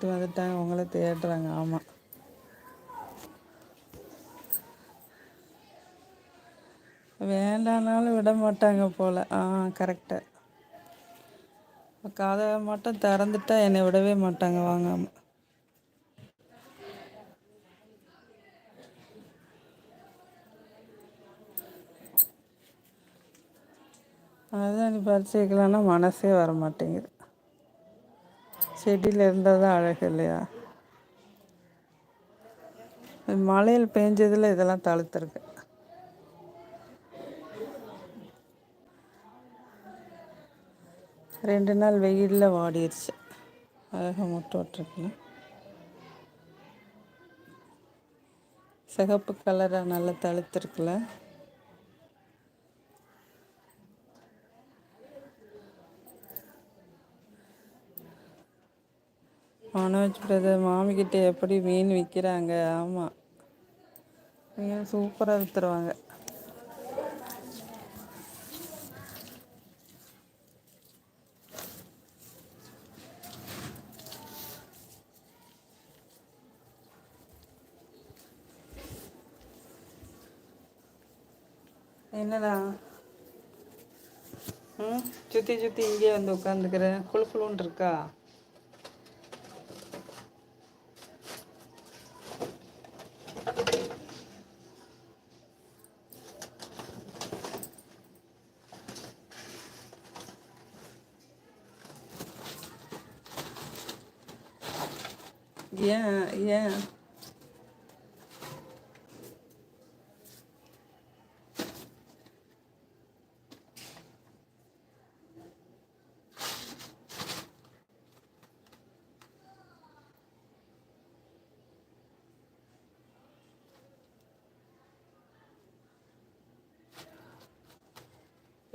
பார்த்துட்டு வந்துட்டாங்க, உங்களை தேடுறாங்க. ஆமாம், வேண்டானாலும் விட மாட்டாங்க போல். கரெக்டு. கதவை மட்டும் திறந்துட்டா என்னை விடவே மாட்டாங்க வாங்காமல். அதுதான் நீ பறிச்சுக்கலான்னா மனசே வர மாட்டேங்குது. செடியில் இருந்தால் தான் அழகு இல்லையா? மழையில் பெஞ்சதில் இதெல்லாம் தழுத்துருக்கு. 2 நாள் வெயிலில் வாடிடுச்சு. அழகாக முட்டை விட்டுருக்குல்ல. சிகப்பு கலராக நல்லா தழுத்துருக்குல்ல. மனோஜ் பிரதர் மாமிக்கிட்ட எப்படி மீன் விற்கிறாங்க? ஆமாம், மீன் சூப்பராக விற்றுருவாங்க. என்னடா சுற்றி சுற்றி இங்கே வந்து உட்காந்துக்கிறேன். குழுக்குழுன்னு இருக்கா? ஏன் ஏன்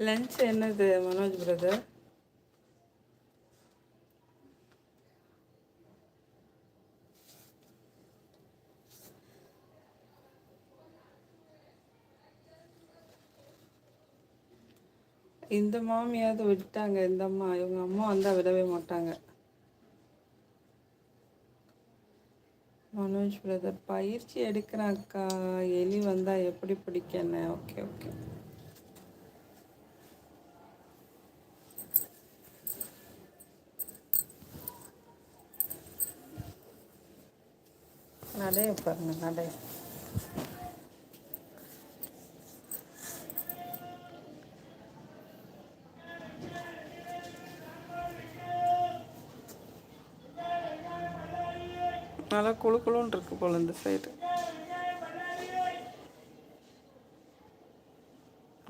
லஞ்ச் என்னது மனோஜ் பிரதர்? இந்த மாமியாவது விட்டாங்க, இந்த அம்மா இவங்க அம்மா வந்தால் விடவே மாட்டாங்க. மனோஜ் பிரதர் பயிற்சி எடுக்கிறாக்கா, எலி வந்தால் எப்படி பிடிக்கன்னு. Okay okay. நடைய பாருங்க, நடை. நல்லா குழு குழுன்னு இருக்கு போல் இந்த சைடு.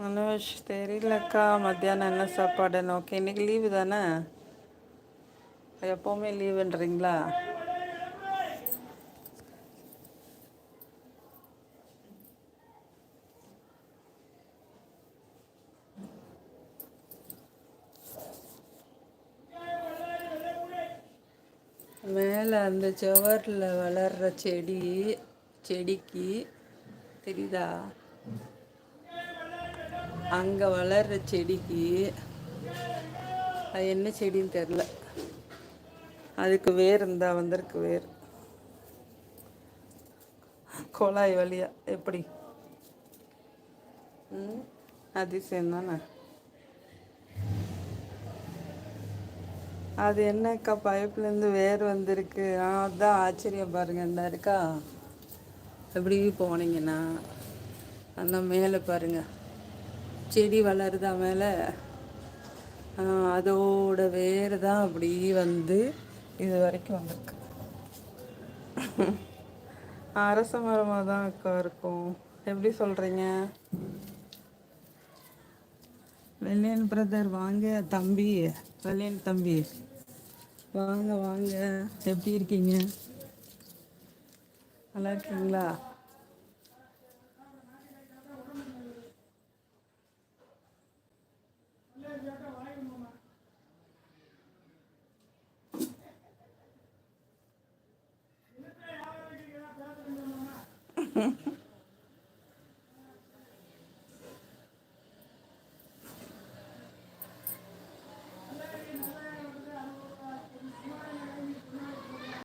மனோஜ் தெரியலக்கா, மத்தியானம் என்ன சாப்பாடுன்னு. ஓகே, இன்றைக்கி லீவு தானே? எப்போவுமே லீவுன்றீங்களா? மேலே அந்த சுவரில் வளர்கிற செடிக்கு தெரியுதா? அங்கே வளர்கிற செடிக்கு அது என்ன செடின்னு தெரில. அதுக்கு வேர் இருந்தா வந்திருக்கு, வேர் குழாய் வழியா. எப்படி அதிசயம் தானே? அது என்னக்கா பைப்லேருந்து வேர் வந்திருக்கு. அதுதான் ஆச்சரியம் பாருங்க. இந்த இருக்கா, எப்படி போனீங்கன்னா அந்த மேலே பாருங்க, செடி வளருதா மேலே. அதோட வேர் தான் அப்படி வந்து இது வரைக்கும் வந்திருக்கு. அரச மரமாக தான் அக்கா இருக்கும். எப்படி சொல்கிறீங்க? வெள்ளையன் பிரதர் வாங்க. தம்பி வெள்ளையன் தம்பி வாங்க வாங்க. எப்படி இருக்கீங்க? நல்லா இருக்கீங்களா?